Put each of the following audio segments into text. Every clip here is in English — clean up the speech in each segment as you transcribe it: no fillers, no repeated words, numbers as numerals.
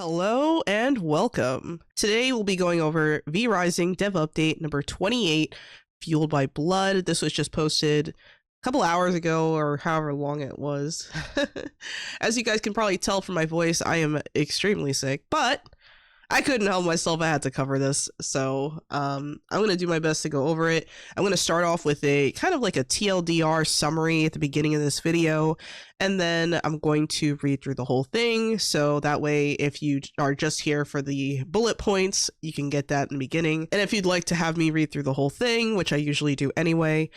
Hello and welcome. Today we'll be going over V-Rising Dev Update number 28, Fueled by Blood. This was just posted a couple hours ago or however long it was. As you guys can probably tell from my voice, I am extremely sick, but I couldn't help myself. I had to cover this, so I'm going to do my best to go over it. I'm going to start off with a kind of like a TLDR summary at the beginning of this video, and then I'm going to read through the whole thing, so that way if you are just here for the bullet points, you can get that in the beginning. And if you'd like to have me read through the whole thing, which I usually do anyway,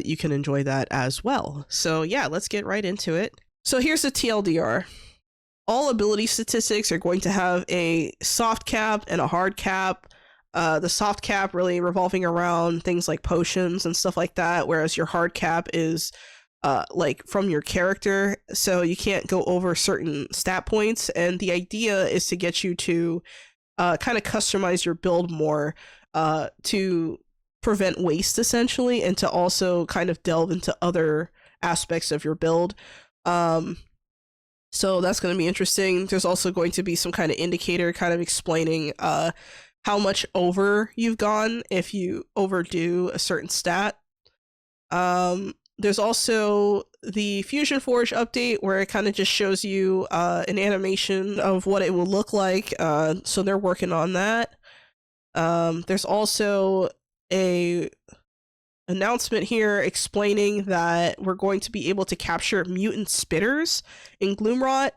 you can enjoy that as well. So yeah, let's get right into it. So here's the TLDR. All ability statistics are going to have a soft cap and a hard cap. The soft cap really revolving around things like potions and stuff like that, whereas your hard cap is like from your character, so you can't go over certain stat points, and the idea is to get you to kind of customize your build more to prevent waste essentially, and to also kind of delve into other aspects of your build. So that's going to be interesting. There's also going to be some kind of indicator kind of explaining how much over you've gone if you overdo a certain stat. There's also the Fusion Forge update where it kind of just shows you an animation of what it will look like. So they're working on that. There's also a announcement here explaining that we're going to be able to capture mutant spitters in Gloomrot.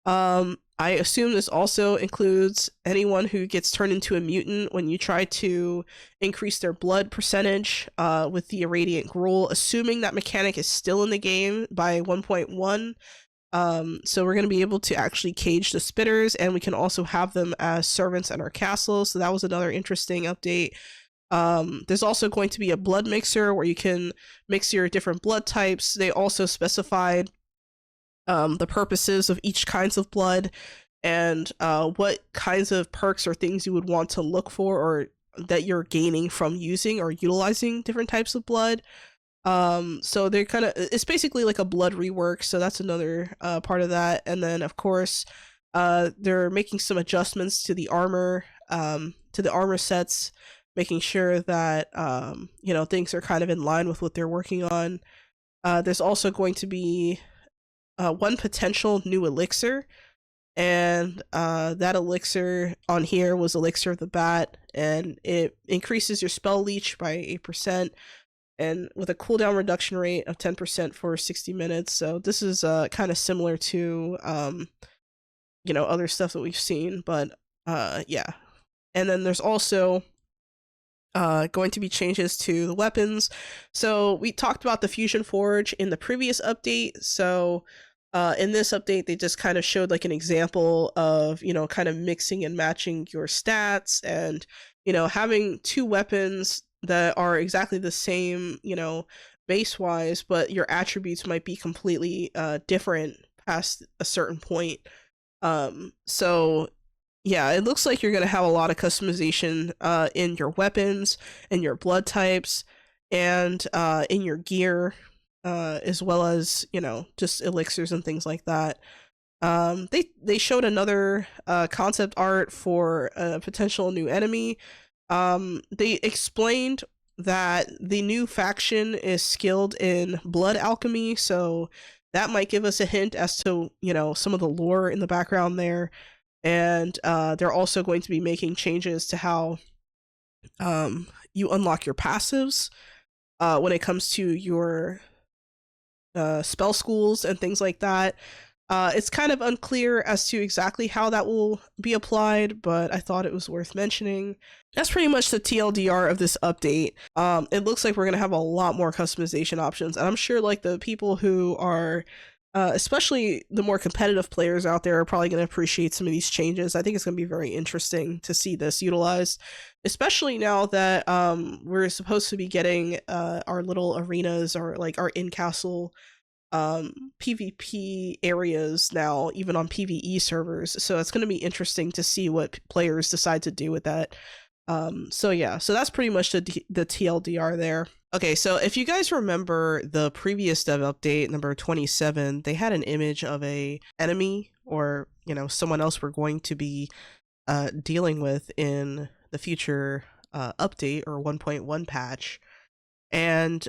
I assume this also includes anyone who gets turned into a mutant when you try to increase their blood percentage with the Irradiant Gruel, assuming that mechanic is still in the game by 1.1. So we're going to be able to actually cage the spitters, and we can also have them as servants in our castle. So that was another interesting update. There's also going to be a blood mixer where you can mix your different blood types. They also specified the purposes of each kinds of blood and what kinds of perks or things you would want to look for or that you're gaining from using or utilizing different types of blood. So they're kind of, it's basically like a blood rework, so that's another part of that. And then of course they're making some adjustments to the armor sets, making sure that you know, things are kind of in line with what they're working on. There's also going to be one potential new elixir, and that elixir on here was Elixir of the Bat, and it increases your spell leech by 8%, and with a cooldown reduction rate of 10% for 60 minutes. So this is kind of similar to you know, other stuff that we've seen, but yeah. And then there's also going to be changes to the weapons. So we talked about the Fusion Forge in the previous update. So in this update, they just kind of showed like an example of, you know, kind of mixing and matching your stats, and, you know, having two weapons that are exactly the same, you know, base wise, but your attributes might be completely different past a certain point. So yeah, it looks like you're going to have a lot of customization in your weapons, in your blood types, and in your gear, as well as, you know, just elixirs and things like that. They showed another concept art for a potential new enemy. They explained that the new faction is skilled in blood alchemy, so that might give us a hint as to, you know, some of the lore in the background there. And they're also going to be making changes to how you unlock your passives when it comes to your spell schools and things like that. It's kind of unclear as to exactly how that will be applied, but I thought it was worth mentioning. That's pretty much the TLDR of this update. It looks like we're going to have a lot more customization options, and I'm sure like the people who are especially the more competitive players out there are probably going to appreciate some of these changes. I think it's going to be very interesting to see this utilized, especially now that we're supposed to be getting our little arenas, or like our in-castle PvP areas now, even on PvE servers. So it's going to be interesting to see what players decide to do with that. So yeah, so that's pretty much the TLDR there. Okay, so if you guys remember the previous dev update, number 27, they had an image of a enemy or, you know, someone else we're going to be dealing with in the future update or 1.1 patch. And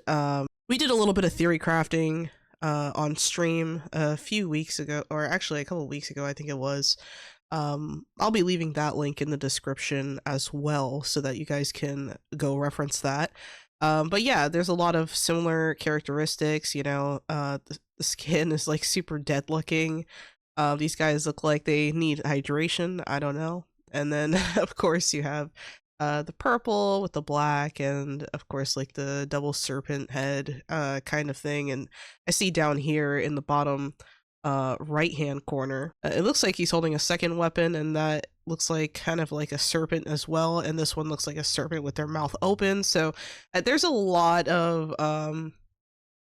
we did a little bit of theory crafting on stream a few weeks ago, or actually a couple weeks ago, I think it was. I'll be leaving that link in the description as well so that you guys can go reference that. But yeah, there's a lot of similar characteristics, you know, the skin is like super dead looking. These guys look like they need hydration, I don't know. And then of course you have the purple with the black, and of course like the double serpent head kind of thing. And I see down here in the bottom right hand corner, it looks like he's holding a second weapon, and that looks like kind of like a serpent as well, and this one looks like a serpent with their mouth open. So there's a lot of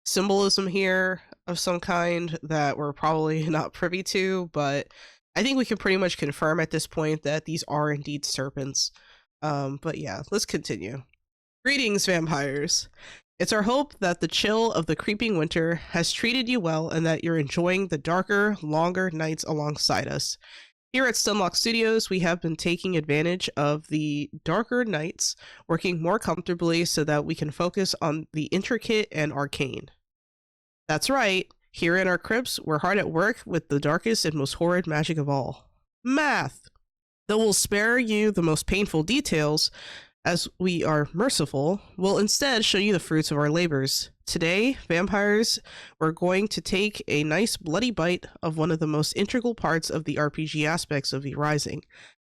symbolism here of some kind that we're probably not privy to, but I think we can pretty much confirm at this point that these are indeed serpents. But yeah, let's continue. Greetings, vampires. It's our hope that the chill of the creeping winter has treated you well and that you're enjoying the darker, longer nights alongside us. Here at Stunlock Studios, we have been taking advantage of the darker nights, working more comfortably so that we can focus on the intricate and arcane. That's right, here in our crypts, we're hard at work with the darkest and most horrid magic of all, math. Though we'll spare you the most painful details, as we are merciful, we'll instead show you the fruits of our labors. Today, vampires, we're going to take a nice bloody bite of one of the most integral parts of the RPG aspects of V Rising.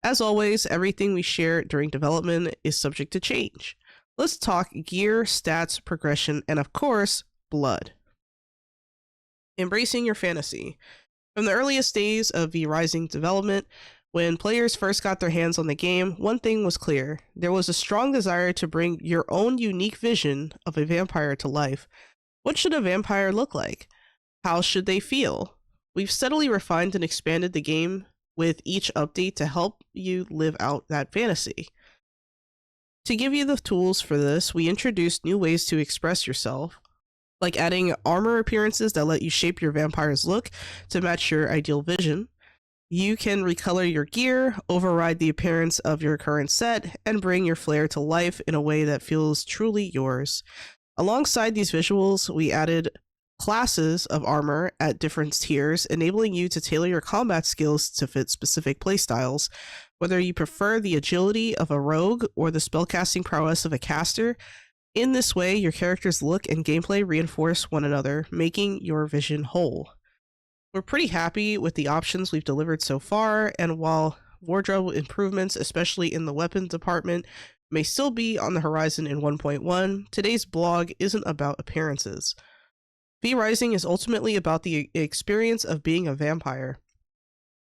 As always, everything we share during development is subject to change. Let's talk gear, stats, progression, and of course, blood. Embracing your fantasy. From the earliest days of V Rising development, when players first got their hands on the game, one thing was clear. There was a strong desire to bring your own unique vision of a vampire to life. What should a vampire look like? How should they feel? We've steadily refined and expanded the game with each update to help you live out that fantasy. To give you the tools for this, we introduced new ways to express yourself, like adding armor appearances that let you shape your vampire's look to match your ideal vision. You can recolor your gear, override the appearance of your current set, and bring your flair to life in a way that feels truly yours. Alongside these visuals, we added classes of armor at different tiers, enabling you to tailor your combat skills to fit specific playstyles. Whether you prefer the agility of a rogue or the spellcasting prowess of a caster, in this way, your character's look and gameplay reinforce one another, making your vision whole. We're pretty happy with the options we've delivered so far, and while wardrobe improvements, especially in the weapon department, may still be on the horizon in 1.1, today's blog isn't about appearances. V Rising is ultimately about the experience of being a vampire.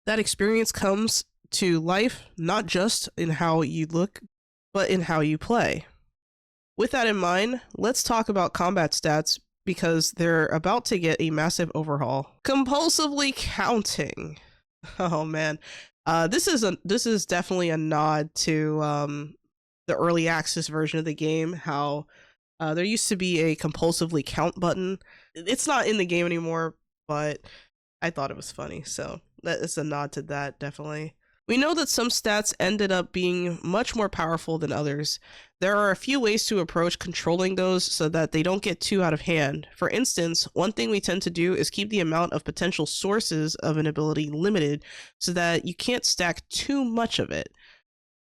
That experience comes to life not just in how you look, but in how you play. With that in mind, let's talk about combat stats, because they're about to get a massive overhaul. Compulsively counting. Oh man. This is definitely a nod to the early access version of the game, how there used to be a compulsively count button. It's not in the game anymore, but I thought it was funny, so that is a nod to that, definitely. We know that some stats ended up being much more powerful than others. There are a few ways to approach controlling those so that they don't get too out of hand. For instance, one thing we tend to do is keep the amount of potential sources of an ability limited so that you can't stack too much of it.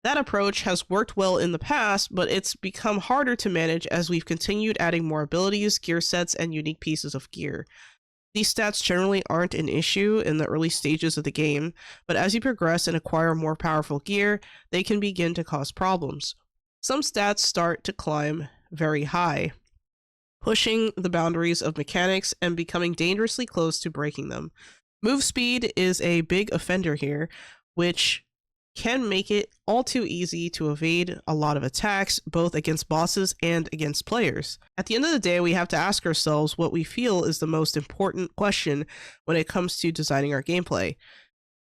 That approach has worked well in the past, but it's become harder to manage as we've continued adding more abilities, gear sets, and unique pieces of gear. These stats generally aren't an issue in the early stages of the game, but as you progress and acquire more powerful gear, they can begin to cause problems. Some stats start to climb very high, pushing the boundaries of mechanics and becoming dangerously close to breaking them. Move speed is a big offender here, which can make it all too easy to evade a lot of attacks, both against bosses and against players. At the end of the day, we have to ask ourselves what we feel is the most important question when it comes to designing our gameplay.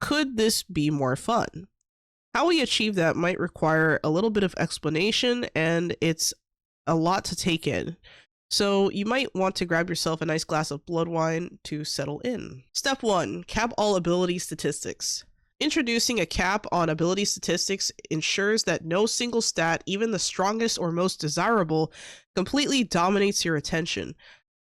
Could this be more fun? How we achieve that might require a little bit of explanation, and it's a lot to take in. So you might want to grab yourself a nice glass of blood wine to settle in. Step 1. Cap all ability statistics. Introducing a cap on ability statistics ensures that no single stat, even the strongest or most desirable, completely dominates your attention.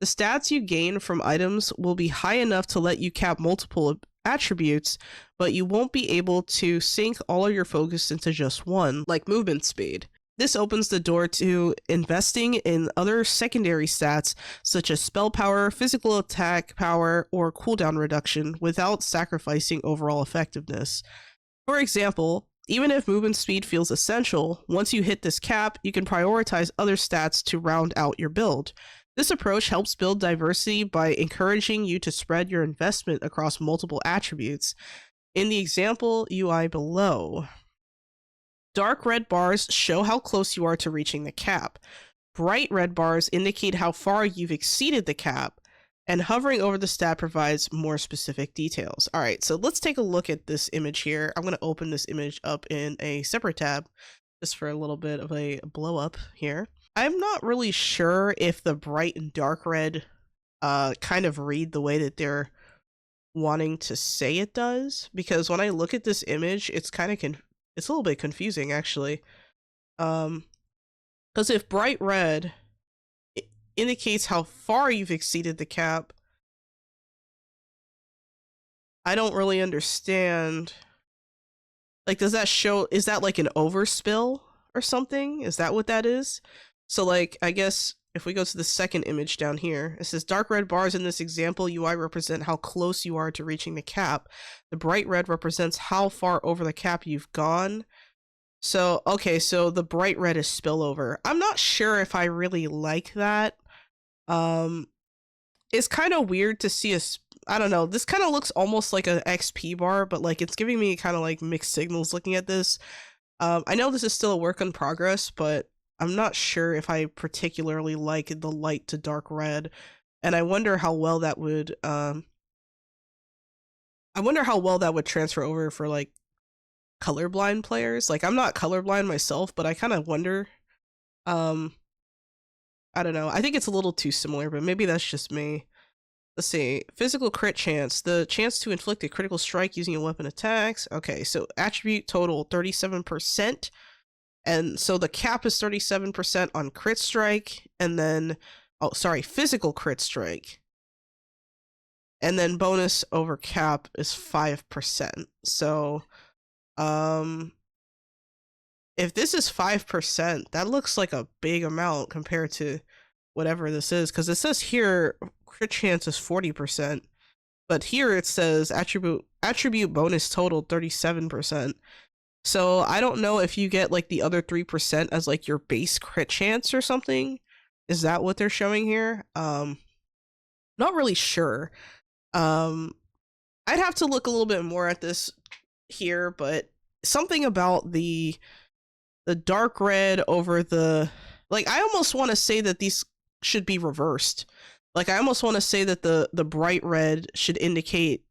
The stats you gain from items will be high enough to let you cap multiple attributes, but you won't be able to sink all of your focus into just one, like movement speed. This opens the door to investing in other secondary stats such as spell power, physical attack power, or cooldown reduction without sacrificing overall effectiveness. For example, even if movement speed feels essential, once you hit this cap, you can prioritize other stats to round out your build. This approach helps build diversity by encouraging you to spread your investment across multiple attributes. In the example UI below, dark red bars show how close you are to reaching the cap. Bright red bars indicate how far you've exceeded the cap, and hovering over the stat provides more specific details. All right, so let's take a look at this image here. I'm going to open this image up in a separate tab just for a little bit of a blow up here. I'm not really sure if the bright and dark red kind of read the way that they're wanting to say it does, because when I look at this image, it's kind of it's a little bit confusing actually. Because if bright red indicates how far you've exceeded the cap, I don't really understand. Like, does that show, is that like an overspill or something? Is that what that is? So like, I guess if we go to the second image down here, it says dark red bars in this example UI represent how close you are to reaching the cap. The bright red represents how far over the cap you've gone. So, okay, so the bright red is spillover. I'm not sure if I really like that. It's kind of weird to see I don't know, this kind of looks almost like an XP bar, but like it's giving me kind of like mixed signals looking at this. I know this is still a work in progress, but I'm not sure if I particularly like the light to dark red, and I wonder how well that would transfer over for like colorblind players. Like, I'm not colorblind myself, but I kind of wonder. I don't know. I think it's a little too similar, but maybe that's just me. Let's see. Physical crit chance. The chance to inflict a critical strike using a weapon attacks. Okay, so attribute total 37%. And so the cap is 37% on crit strike, and then, oh, sorry, physical crit strike. And then bonus over cap is 5%. So, if this is 5%, that looks like a big amount compared to whatever this is, because it says here crit chance is 40%, but here it says attribute bonus total 37%. So I don't know if you get like the other 3% as like your base crit chance or something. Is that what they're showing here? Not really sure. I'd have to look a little bit more at this here, but something about the dark red over the, like, I almost want to say that these should be reversed. Like, I almost want to say that the bright red should indicate,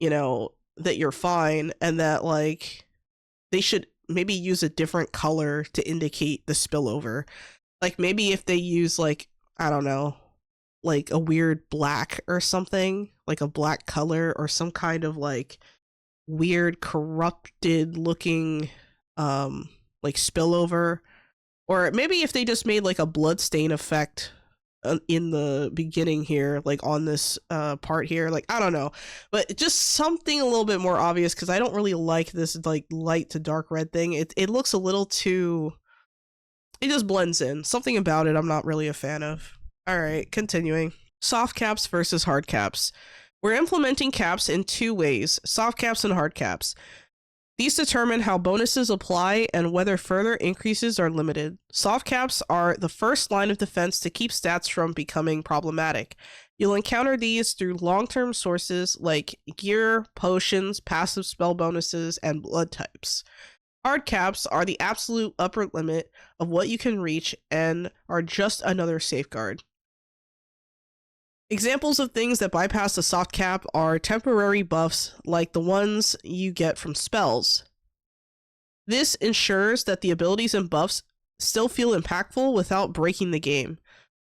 you know, that you're fine, and that like they should maybe use a different color to indicate the spillover. Like, maybe if they use like, I don't know, like a weird black or something, like a black color, or some kind of like weird corrupted looking like spillover, or maybe if they just made like a bloodstain effect in the beginning here, like on this part here, like, I don't know, but just something a little bit more obvious, because I don't really like this like light to dark red thing. It looks a little too, it just blends in. Something about it I'm not really a fan of. All right, continuing. Soft caps versus hard caps. We're implementing caps in two ways: soft caps and hard caps. These determine how bonuses apply and whether further increases are limited. Soft caps are the first line of defense to keep stats from becoming problematic. You'll encounter these through long-term sources like gear, potions, passive spell bonuses, and blood types. Hard caps are the absolute upper limit of what you can reach and are just another safeguard. Examples of things that bypass the soft cap are temporary buffs like the ones you get from spells. This ensures that the abilities and buffs still feel impactful without breaking the game.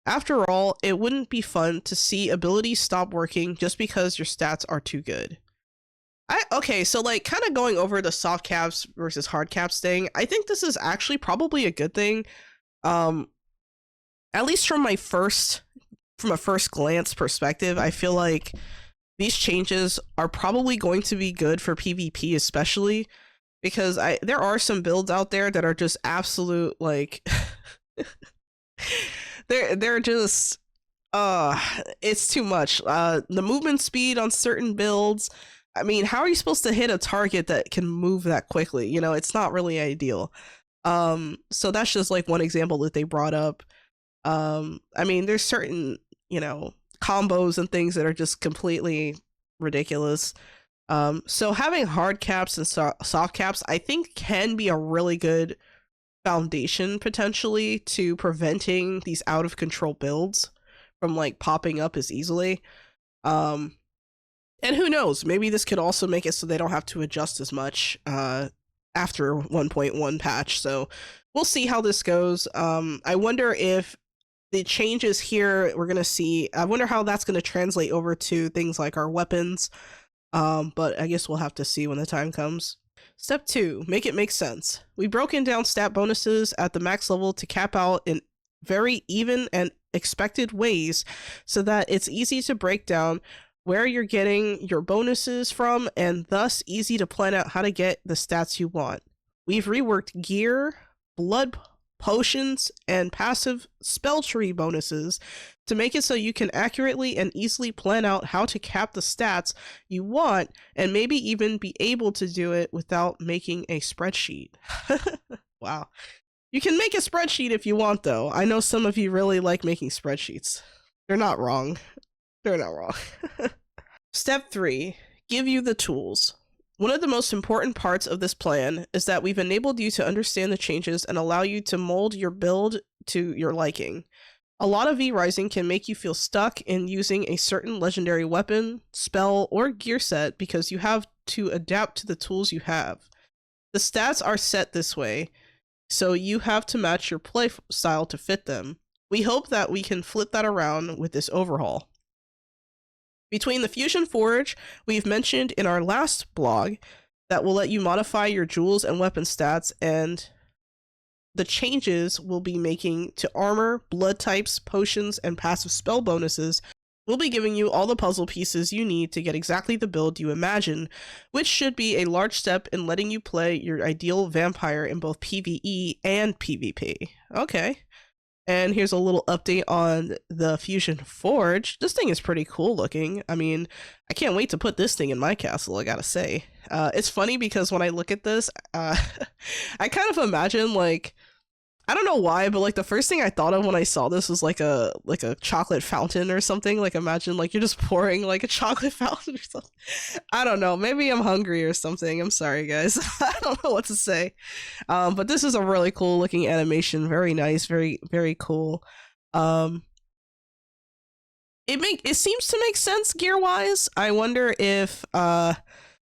After all, it wouldn't be fun to see abilities stop working just because your stats are too good. Okay, so like kind of going over the soft caps versus hard caps thing, I think this is actually probably a good thing. At least from a first glance perspective, I feel like these changes are probably going to be good for PvP, especially because there are some builds out there that are just absolute like they're just it's too much. The movement speed on certain builds, I mean, how are you supposed to hit a target that can move that quickly? You know, it's not really ideal. So that's just like one example that they brought up. I mean, there's certain, you know, combos and things that are just completely ridiculous. So having hard caps and soft caps, I think, can be a really good foundation potentially to preventing these out of control builds from like popping up as easily. And who knows, maybe this could also make it so they don't have to adjust as much after 1.1 patch. So we'll see how this goes. I wonder if the changes here we're going to see, I wonder how that's going to translate over to things like our weapons. But I guess we'll have to see when the time comes. Step 2, make it make sense. We've broken down stat bonuses at the max level to cap out in very even and expected ways so that it's easy to break down where you're getting your bonuses from and thus easy to plan out how to get the stats you want. We've reworked gear, blood potions, and passive spell tree bonuses to make it so you can accurately and easily plan out how to cap the stats you want and maybe even be able to do it without making a spreadsheet. Wow. You can make a spreadsheet if you want, though. I know some of you really like making spreadsheets. They're not wrong. They're not wrong. Step 3, give you the tools. One of the most important parts of this plan is that we've enabled you to understand the changes and allow you to mold your build to your liking. A lot of V-Rising can make you feel stuck in using a certain legendary weapon, spell, or gear set because you have to adapt to the tools you have. The stats are set this way, so you have to match your play style to fit them. We hope that we can flip that around with this overhaul. Between the Fusion Forge we've mentioned in our last blog that will let you modify your jewels and weapon stats, and the changes we'll be making to armor, blood types, potions, and passive spell bonuses, we'll be giving you all the puzzle pieces you need to get exactly the build you imagine, which should be a large step in letting you play your ideal vampire in both PvE and PvP. Okay. And here's a little update on the Fusion Forge. This thing is pretty cool looking. I mean, I can't wait to put this thing in my castle, I gotta say. It's funny because when I look at this, I kind of imagine, like, I don't know why, but like the first thing I thought of when I saw this was like a chocolate fountain or something. Like imagine like you're just pouring like a chocolate fountain or something. I don't know. Maybe I'm hungry or something. I'm sorry, guys. I don't know what to say. But this is a really cool looking animation. Very nice. Very, very cool. It seems to make sense gear wise. I wonder if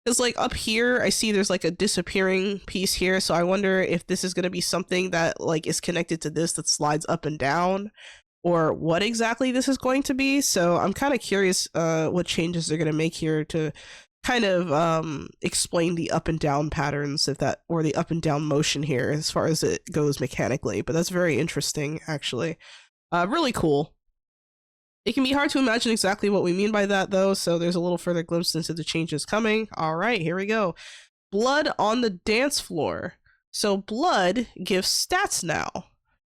because like up here, I see there's like a disappearing piece here. So I wonder if this is going to be something that like is connected to this that slides up and down, or what exactly this is going to be. So I'm kind of curious what changes they're going to make here to kind of explain the up and down patterns, if that, or the up and down motion here as far as it goes mechanically. But that's very interesting, actually. Really cool. It can be hard to imagine exactly what we mean by that, though, so there's a little further glimpse into the changes coming. All right, here we go. Blood on the dance floor. So blood gives stats now.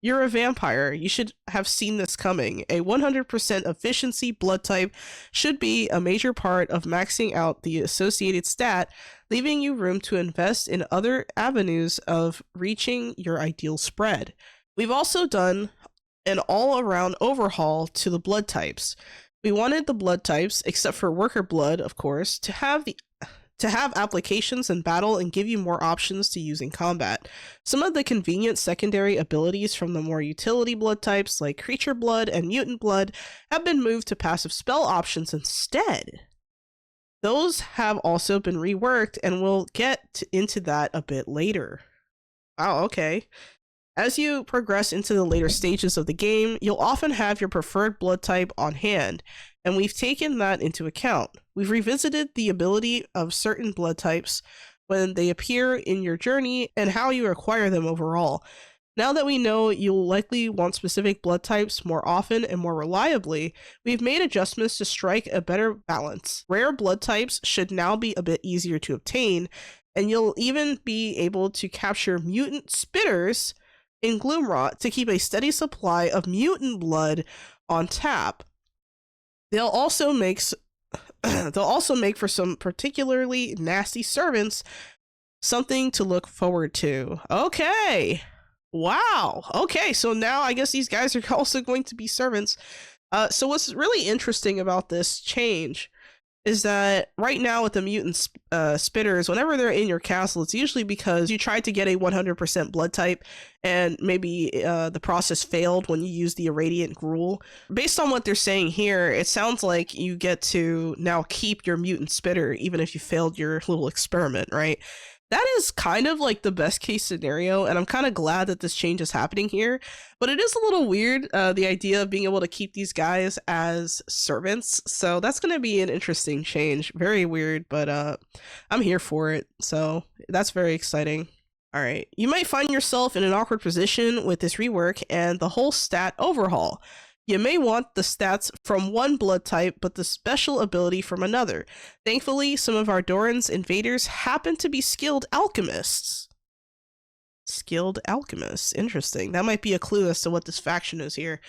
You're a vampire. You should have seen this coming. A 100% efficiency blood type should be a major part of maxing out the associated stat, leaving you room to invest in other avenues of reaching your ideal spread. We've also done an all-around overhaul to the blood types. We wanted the blood types, except for worker blood, of course, to have applications in battle and give you more options to use in combat. Some of the convenient secondary abilities from the more utility blood types, like creature blood and mutant blood, have been moved to passive spell options instead. Those have also been reworked, and we'll get into that a bit later. Oh, okay. As you progress into the later stages of the game, you'll often have your preferred blood type on hand, and we've taken that into account. We've revisited the ability of certain blood types when they appear in your journey and how you acquire them overall. Now that we know you'll likely want specific blood types more often and more reliably, we've made adjustments to strike a better balance. Rare blood types should now be a bit easier to obtain, and you'll even be able to capture mutant spitters in Gloomrot to keep a steady supply of mutant blood on tap. They'll also make for some particularly nasty servants something to look forward to. Okay. Wow. Okay, so now I guess these guys are also going to be servants. So what's really interesting about this change is that right now with the mutant spitters, whenever they're in your castle, it's usually because you tried to get a 100% blood type and maybe the process failed when you use the irradiant gruel. Based on what they're saying here, it sounds like you get to now keep your mutant spitter even if you failed your little experiment, right? That is kind of like the best case scenario, and I'm kind of glad that this change is happening here. But it is a little weird, the idea of being able to keep these guys as servants. So that's going to be an interesting change. Very weird, but I'm here for it. So that's very exciting. All right. You might find yourself in an awkward position with this rework and the whole stat overhaul. You may want the stats from one blood type, but the special ability from another. Thankfully, some of our Doran's invaders happen to be skilled alchemists. Skilled alchemists. Interesting. That might be a clue as to what this faction is here.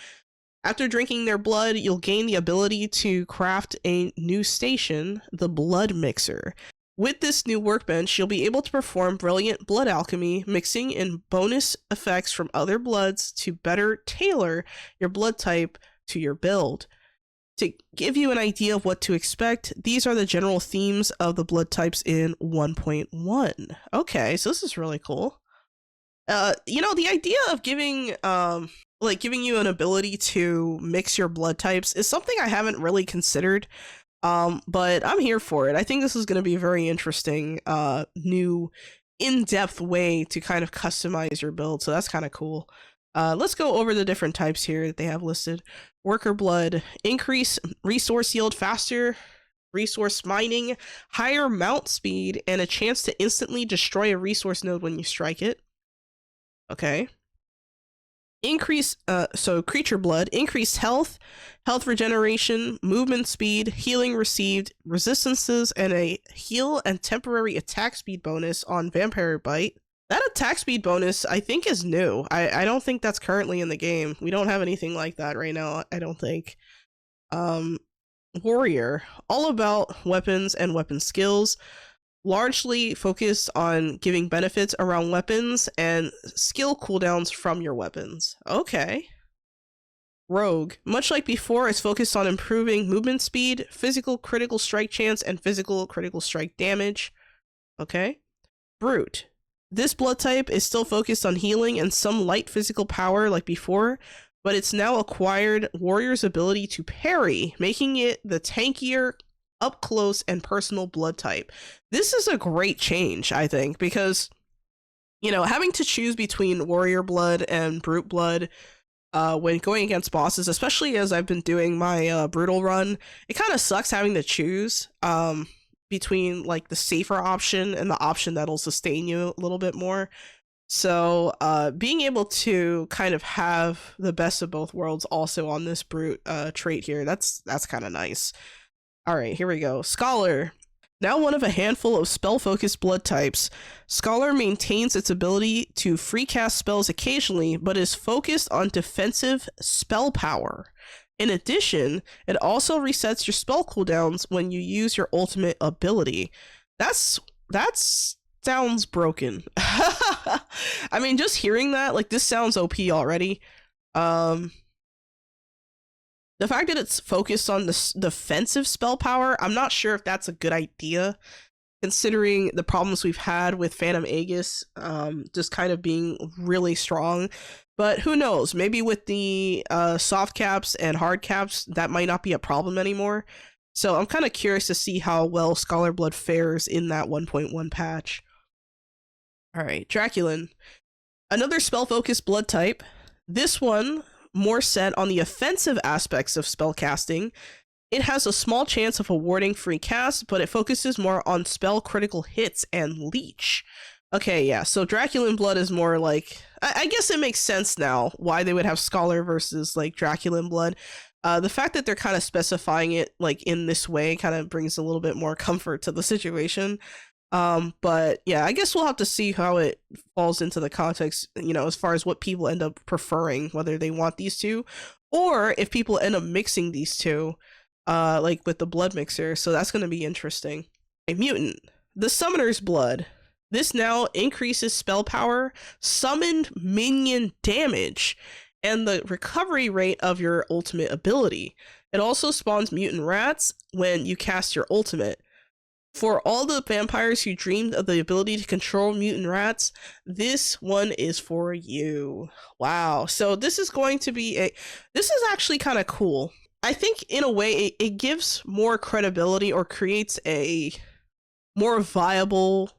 After drinking their blood, you'll gain the ability to craft a new station, the Blood Mixer. With this new workbench, you'll be able to perform brilliant blood alchemy, mixing in bonus effects from other bloods to better tailor your blood type to your build. To give you an idea of what to expect, these are the general themes of the blood types in 1.1. Okay, so this is really cool. You know, the idea of giving you an ability to mix your blood types is something I haven't really considered. But I'm here for it. I think this is going to be a very interesting, new, in-depth way to kind of customize your build. So that's kind of cool. Let's go over the different types here that they have listed. Worker blood, increase resource yield faster, resource mining, higher mount speed, and a chance to instantly destroy a resource node when you strike it. Okay. Increase, so creature blood, increased health, health regeneration, movement speed, healing received, resistances, and a heal and temporary attack speed bonus on Vampire Bite. That attack speed bonus, I think, is new. I don't think that's currently in the game. We don't have anything like that right now, I don't think. Warrior, all about weapons and weapon skills. Largely focused on giving benefits around weapons and skill cooldowns from your weapons. Okay. Rogue, much like before, is focused on improving movement speed, physical critical strike chance, and physical critical strike damage. Okay. Brute, this blood type is still focused on healing and some light physical power like before, but it's now acquired Warrior's ability to parry, making it the tankier, up close and personal blood type. This is a great change, I think, because, you know, having to choose between warrior blood and brute blood when going against bosses, especially as I've been doing my brutal run, it kind of sucks having to choose between like the safer option and the option that'll sustain you a little bit more. So being able to kind of have the best of both worlds also on this brute trait here, that's kind of nice. All right, here we go. Scholar. Now one of a handful of spell-focused blood types, Scholar maintains its ability to free cast spells occasionally, but is focused on defensive spell power. In addition, it also resets your spell cooldowns when you use your ultimate ability. That sounds broken. I mean, just hearing that, like, this sounds OP already. The fact that it's focused on the defensive spell power, I'm not sure if that's a good idea, considering the problems we've had with Phantom Aegis just kind of being really strong. But who knows? Maybe with the soft caps and hard caps, that might not be a problem anymore. So I'm kind of curious to see how well Scholar Blood fares in that 1.1 patch. All right, Draculin. Another spell-focused blood type. This one, more set on the offensive aspects of spellcasting. It has a small chance of awarding free cast, but it focuses more on spell critical hits and leech. Okay, yeah, so Draculan Blood is more like... I guess it makes sense now why they would have Scholar versus, like, Draculan Blood. The fact that they're kind of specifying it, like, in this way kind of brings a little bit more comfort to the situation. But yeah, I guess we'll have to see how it falls into the context, you know, as far as what people end up preferring, whether they want these two, or if people end up mixing these two, like with the blood mixer. So that's going to be interesting. A mutant, the Summoner's Blood. This now increases spell power, summoned minion damage, and the recovery rate of your ultimate ability. It also spawns mutant rats when you cast your ultimate. For all the vampires who dreamed of the ability to control mutant rats, this one is for you. Wow. So this is going to be this is actually kind of cool. I think in a way it gives more credibility or creates a more viable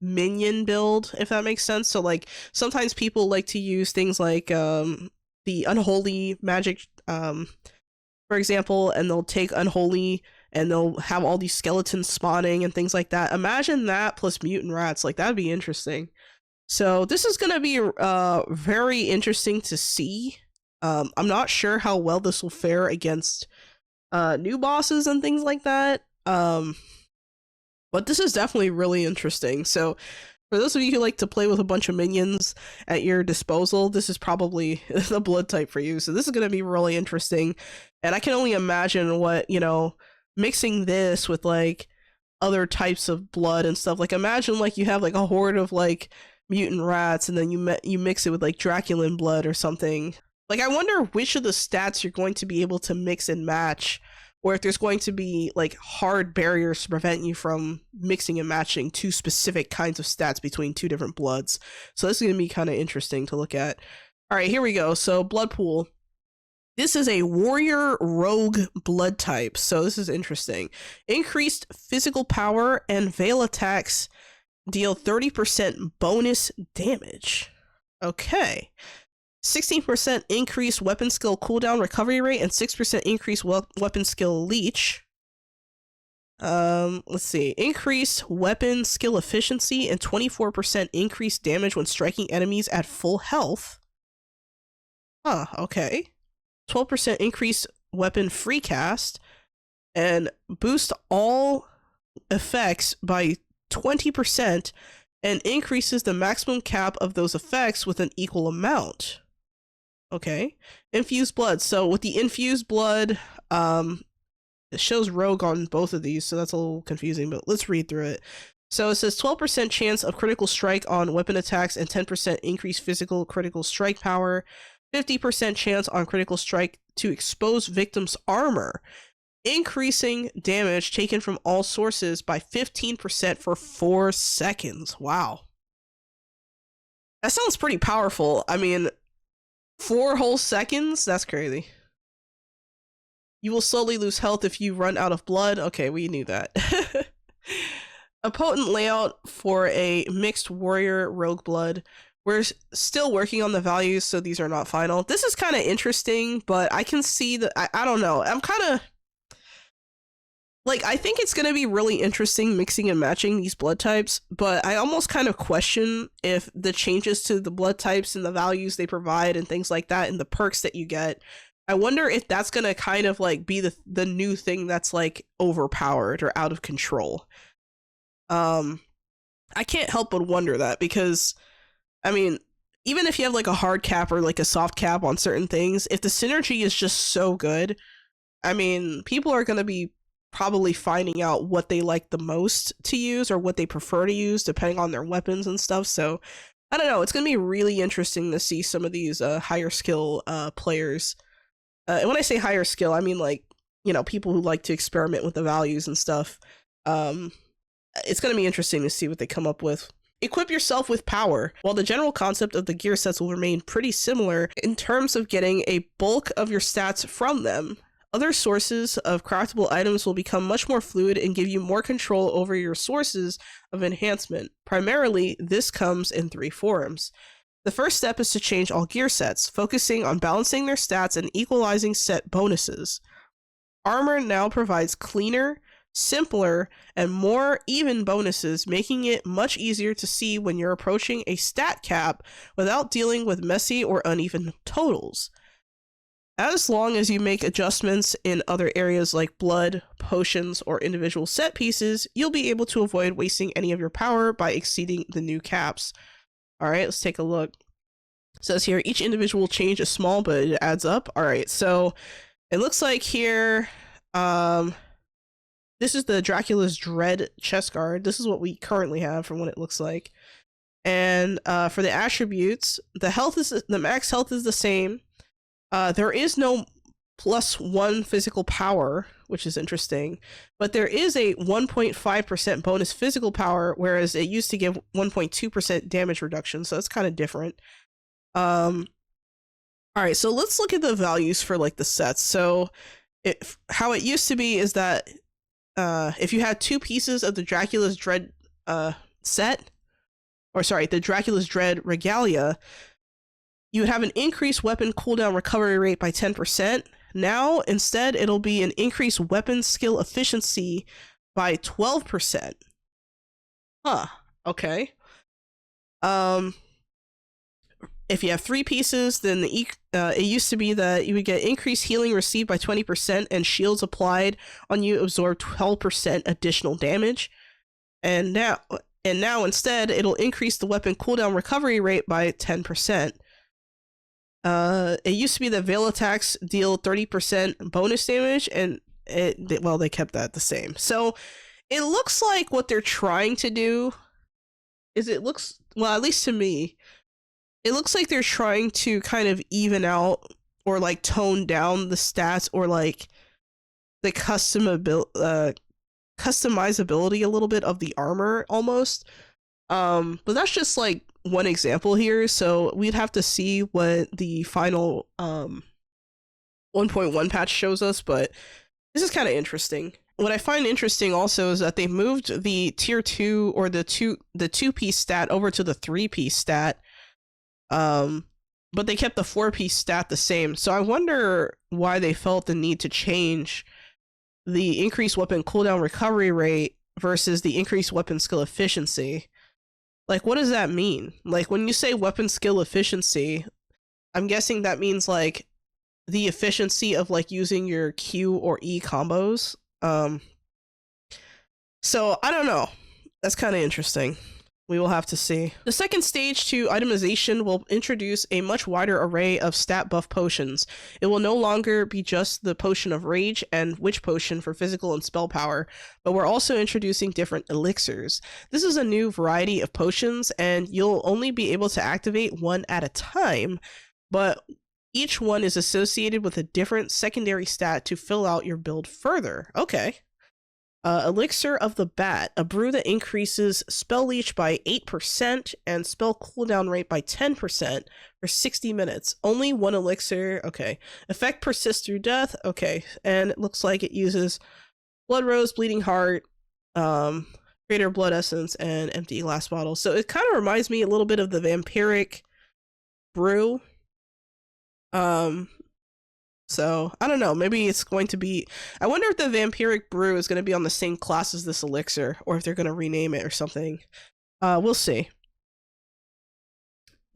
minion build, if that makes sense. So like sometimes people like to use things like the unholy magic, for example, and they'll take unholy and they'll have all these skeletons spawning and things like that. Imagine that plus mutant rats. Like, that'd be interesting. So this is going to be very interesting to see. I'm not sure how well this will fare against new bosses and things like that. But this is definitely really interesting. So for those of you who like to play with a bunch of minions at your disposal, this is probably the blood type for you. So this is going to be really interesting. And I can only imagine what, you know, mixing this with like other types of blood and stuff. Like imagine like you have like a horde of like mutant rats and then you mix it with like Draculan blood or something. Like I wonder which of the stats you're going to be able to mix and match, or if there's going to be like hard barriers to prevent you from mixing and matching two specific kinds of stats between two different bloods. So this is going to be kind of interesting to look at. All right, here we go. So blood pool. This is a warrior rogue blood type, so this is interesting. Increased physical power and veil attacks deal 30% bonus damage. Okay. 16% increased weapon skill cooldown recovery rate and 6% increased weapon skill leech. Let's see. Increased weapon skill efficiency and 24% increased damage when striking enemies at full health. Huh, okay. 12% increased weapon free cast and boost all effects by 20% and increases the maximum cap of those effects with an equal amount. Okay. Infused blood. So with the infused blood, it shows rogue on both of these, so that's a little confusing, but let's read through it. So it says 12% chance of critical strike on weapon attacks and 10% increased physical critical strike power. 50% chance on critical strike to expose victim's armor, increasing damage taken from all sources by 15% for 4 seconds. Wow. That sounds pretty powerful. I mean, 4 whole seconds? That's crazy. You will slowly lose health if you run out of blood. Okay, we knew that. A potent layout for a mixed warrior rogue blood. We're still working on the values, so these are not final. This is kind of interesting, but I can see that, I don't know. I'm kind of, like, I think it's going to be really interesting mixing and matching these blood types, but I almost kind of question if the changes to the blood types and the values they provide and things like that and the perks that you get, I wonder if that's going to kind of, like, be the new thing that's, like, overpowered or out of control. I can't help but wonder that because, I mean, even if you have like a hard cap or like a soft cap on certain things, if the synergy is just so good, I mean, people are going to be probably finding out what they like the most to use or what they prefer to use depending on their weapons and stuff. So I don't know. It's going to be really interesting to see some of these higher skill players. And when I say higher skill, I mean like, you know, people who like to experiment with the values and stuff. It's going to be interesting to see what they come up with. Equip yourself with power. While the general concept of the gear sets will remain pretty similar in terms of getting a bulk of your stats from them, Other sources of craftable items will become much more fluid and give you more control over your sources of enhancement. Primarily, this comes in 3 forms. The first step is to change all gear sets, focusing on balancing their stats and equalizing set bonuses. Armor now provides cleaner, simpler, and more even bonuses, making it much easier to see when you're approaching a stat cap without dealing with messy or uneven totals. As long as you make adjustments in other areas like blood, potions, or individual set pieces, you'll be able to avoid wasting any of your power by exceeding the new caps. Alright, let's take a look. It says here, each individual change is small, but it adds up. Alright, so it looks like here, this is the Dracula's Dread chest guard. This is what we currently have from what it looks like. And for the attributes, the max health is the same. There is no +1 physical power, which is interesting, but there is a 1.5% bonus physical power, whereas it used to give 1.2% damage reduction, so that's kind of different. Alright, so let's look at the values for like the sets. So how it used to be is that if you had 2 pieces of the Dracula's Dread set, or sorry, the Dracula's Dread Regalia, you would have an increased weapon cooldown recovery rate by 10%. Now, instead, it'll be an increased weapon skill efficiency by 12%. Huh, okay. If you have 3 pieces, then it used to be that you would get increased healing received by 20% and shields applied on you absorb 12% additional damage. And now instead, it'll increase the weapon cooldown recovery rate by 10%. It used to be that veil attacks deal 30% bonus damage, and they kept that the same. So it looks like what they're trying to do is at least to me, it looks like they're trying to kind of even out or like tone down the stats or like the customizability a little bit of the armor almost. But that's just like one example here, so we'd have to see what the final 1.1 patch shows us, but this is kind of interesting. What I find interesting also is that they moved the tier 2 or the 2-piece stat over to the 3-piece stat, but they kept the 4-piece stat the same. So I wonder why they felt the need to change the increased weapon cooldown recovery rate versus the increased weapon skill efficiency. Like, what does that mean? Like, when you say weapon skill efficiency, I'm guessing that means, like, the efficiency of, like, using your Q or E combos. So, I don't know. That's kind of interesting. We will have to see. The second stage to itemization will introduce a much wider array of stat buff potions. It will no longer be just the Potion of Rage and Witch Potion for physical and spell power, but we're also introducing different elixirs. This is a new variety of potions, and you'll only be able to activate one at a time, but each one is associated with a different secondary stat to fill out your build further. Okay. Elixir of the Bat, a brew that increases spell leech by 8% and spell cooldown rate by 10% for 60 minutes. Only one elixir, okay. Effect persists through death, okay. And it looks like it uses Blood Rose, Bleeding Heart, Greater Blood Essence, and Empty Glass Bottle. So it kind of reminds me a little bit of the Vampiric Brew. So, I don't know, maybe it's going to be... I wonder if the Vampiric Brew is going to be on the same class as this elixir, or if they're going to rename it or something. We'll see.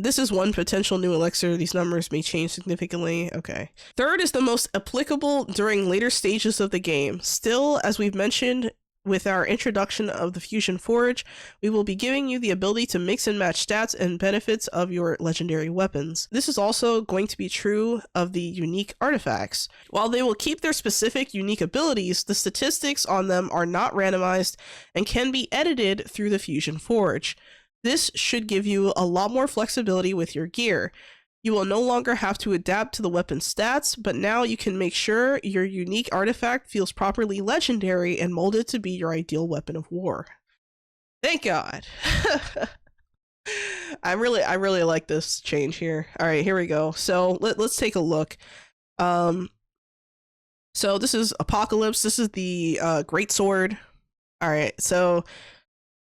This is one potential new elixir. These numbers may change significantly. Okay. Third is the most applicable during later stages of the game. Still, as we've mentioned, with our introduction of the Fusion Forge, we will be giving you the ability to mix and match stats and benefits of your legendary weapons. This is also going to be true of the unique artifacts. While they will keep their specific unique abilities, the statistics on them are not randomized and can be edited through the Fusion Forge. This should give you a lot more flexibility with your gear. You will no longer have to adapt to the weapon stats, but now you can make sure your unique artifact feels properly legendary and molded to be your ideal weapon of war. Thank God. I really like this change here. All right, here we go. So let's take a look. So So this is Apocalypse. This is the Great Sword. All right, so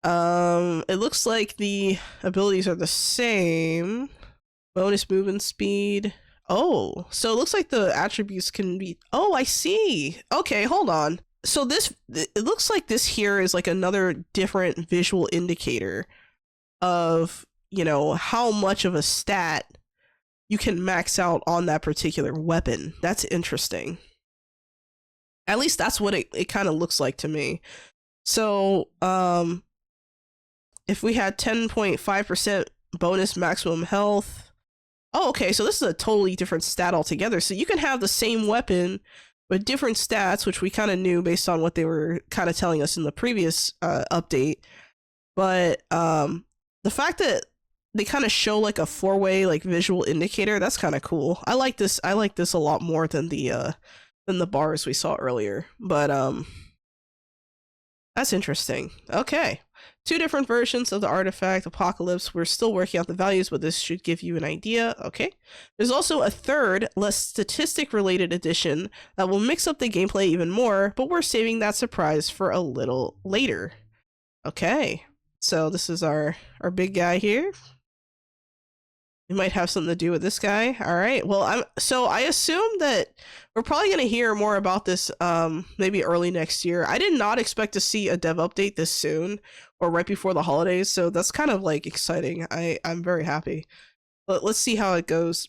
it looks like the abilities are the same. Bonus movement speed. Oh, so it looks like the attributes can be. Oh, I see. Okay, hold on. So it looks like this here is like another different visual indicator of, you know, how much of a stat you can max out on that particular weapon. That's interesting. At least that's what it kind of looks like to me. So, if we had 10.5% bonus maximum health. Oh, okay, so this is a totally different stat altogether. So you can have the same weapon with different stats, which we kind of knew based on what they were kind of telling us in the previous update. But the fact that they kind of show like a 4-way like visual indicator, that's kind of cool. I like this a lot more than the bars we saw earlier. But that's interesting. Okay. 2 different versions of the artifact, Apocalypse. We're still working out the values, but this should give you an idea. Okay. There's also a third, less statistic-related edition that will mix up the gameplay even more, but we're saving that surprise for a little later. Okay. So this is our big guy here. We might have something to do with this guy. All right. Well, I assume that we're probably going to hear more about this maybe early next year. I did not expect to see a dev update this soon or right before the holidays, so that's kind of like exciting. I'm very happy. But let's see how it goes.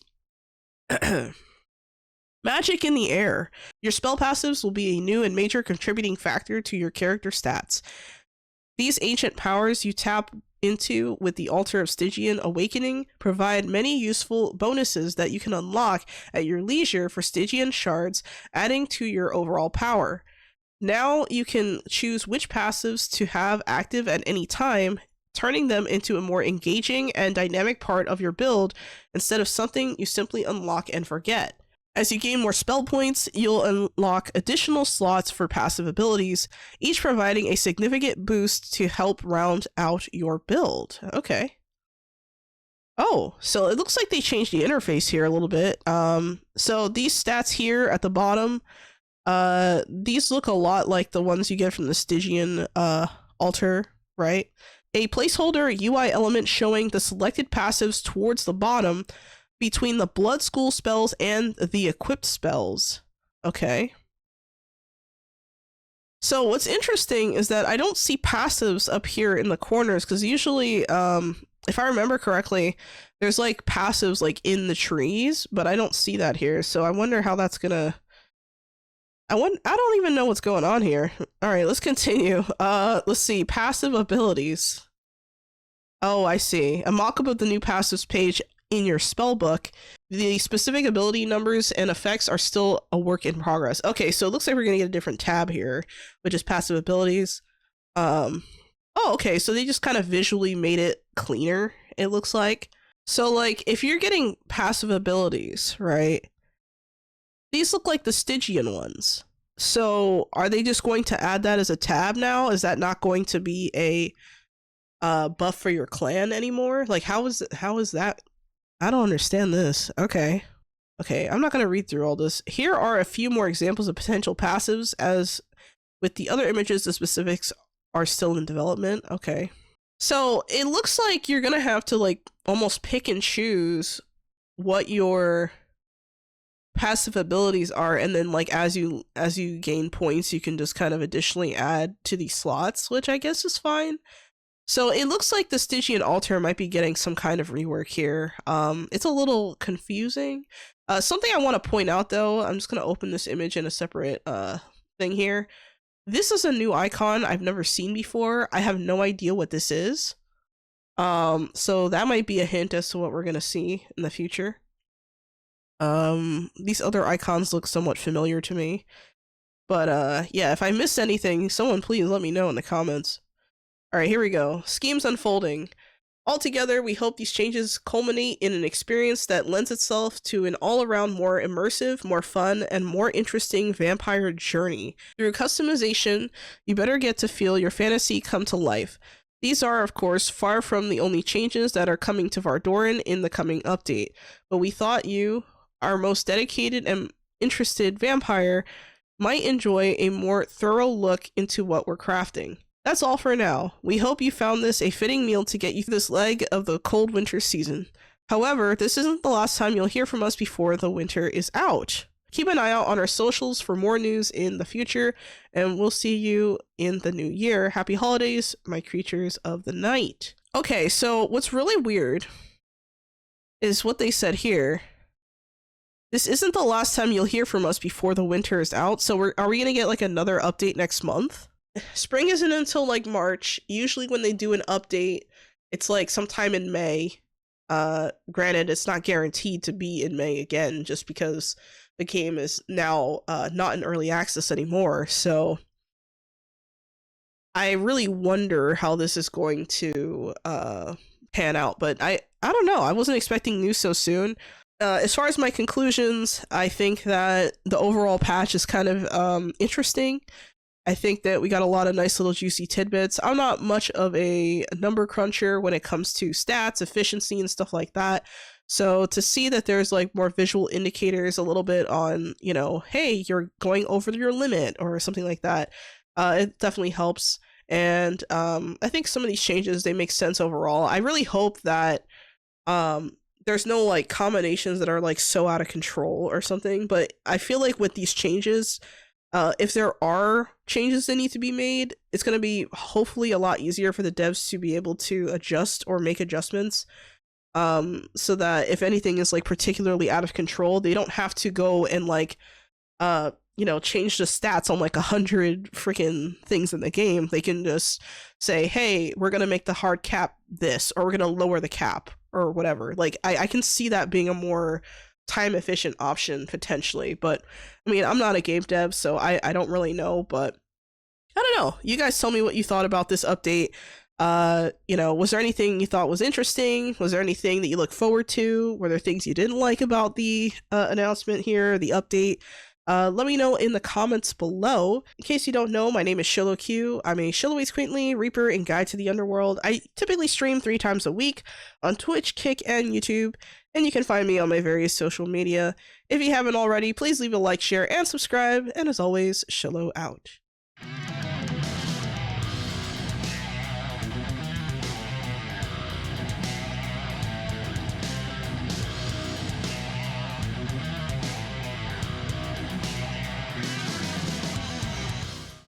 Magic in the air. Your spell passives will be a new and major contributing factor to your character stats. These ancient powers you tap into with the Altar of Stygian Awakening provide many useful bonuses that you can unlock at your leisure for Stygian shards, adding to your overall power. Now you can choose which passives to have active at any time, turning them into a more engaging and dynamic part of your build instead of something you simply unlock and forget. As you gain more spell points, you'll unlock additional slots for passive abilities, each providing a significant boost to help round out your build. Okay. Oh, so it looks like they changed the interface here a little bit. So these stats here at the bottom, these look a lot like the ones you get from the Stygian altar, right? A placeholder UI element showing the selected passives towards the bottom between the Blood School spells and the equipped spells. Okay. So what's interesting is that I don't see passives up here in the corners, because usually, if I remember correctly, there's like passives like in the trees, but I don't see that here. So I wonder how that's gonna... I don't even know what's going on here. All right, let's continue. Let's see. Passive abilities. Oh, I see. A mock-up of the new passives page in your spellbook. The specific ability numbers and effects are still a work in progress. Okay, so it looks like we're gonna get a different tab here, which is passive abilities. Oh, okay, so they just kind of visually made it cleaner, it looks like. So like if you're getting passive abilities, right, these look like the Stygian ones. So are they just going to add that as a tab now? Is that not going to be a buff for your clan anymore? Like how is that? I don't understand this. Okay, I'm not going to read through all this. Here are a few more examples of potential passives. As with the other images, the specifics are still in development. Okay, so it looks like you're going to have to like almost pick and choose what your passive abilities are, and then like as you gain points, you can just kind of additionally add to these slots, which I guess is fine. So it looks like the Stygian altar might be getting some kind of rework here. It's a little confusing. Something I want to point out though, I'm just going to open this image in a separate thing here. This is a new icon I've never seen before. I have no idea what this is. So that might be a hint as to what we're going to see in the future. These other icons look somewhat familiar to me. But yeah, if I missed anything, someone please let me know in the comments. Alright, here we go. Schemes unfolding. Altogether, we hope these changes culminate in an experience that lends itself to an all-around more immersive, more fun, and more interesting vampire journey. Through customization, you better get to feel your fantasy come to life. These are, of course, far from the only changes that are coming to Vardoran in the coming update, but we thought you, our most dedicated and interested vampire, might enjoy a more thorough look into what we're crafting. That's all for now. We hope you found this a fitting meal to get you through this leg of the cold winter season. However, this isn't the last time you'll hear from us before the winter is out. Keep an eye out on our socials for more news in the future, and we'll see you in the new year. Happy holidays, my creatures of the night. Okay, so what's really weird is what they said here. This isn't the last time you'll hear from us before the winter is out, so are we gonna get like another update next month? Spring isn't until like March. Usually when they do an update, it's like sometime in May. Granted, it's not guaranteed to be in May again, just because the game is now not in early access anymore. So I really wonder how this is going to pan out. But I don't know. I wasn't expecting news so soon. As far as my conclusions, I think that the overall patch is kind of interesting. I think that we got a lot of nice little juicy tidbits. I'm not much of a number cruncher when it comes to stats, efficiency, and stuff like that. So to see that there's like more visual indicators a little bit on, you know, hey, you're going over your limit or something like that, it definitely helps. And I think some of these changes, they make sense overall. I really hope that there's no like combinations that are like so out of control or something, but I feel like with these changes, if there are changes that need to be made, it's going to be hopefully a lot easier for the devs to be able to adjust or make adjustments, so that if anything is like particularly out of control, they don't have to go and like you know, change the stats on like 100 freaking things in the game. They can just say, hey, we're going to make the hard cap this, or we're going to lower the cap or whatever. Like I can see that being a more time efficient option potentially, but I mean, I'm not a game dev, so I don't really know, but I don't know. You guys tell me what you thought about this update. You know, was there anything you thought was interesting? Was there anything that you look forward to? Were there things you didn't like about the announcement here, the update? Let me know in the comments below. In case you don't know, my name is Xolo Q. I'm a Xolo Waits Quaintly, Reaper, and Guide to the Underworld. I typically stream 3 times a week on Twitch, Kick, and YouTube, and you can find me on my various social media. If you haven't already, please leave a like, share, and subscribe, and as always, Xolo out.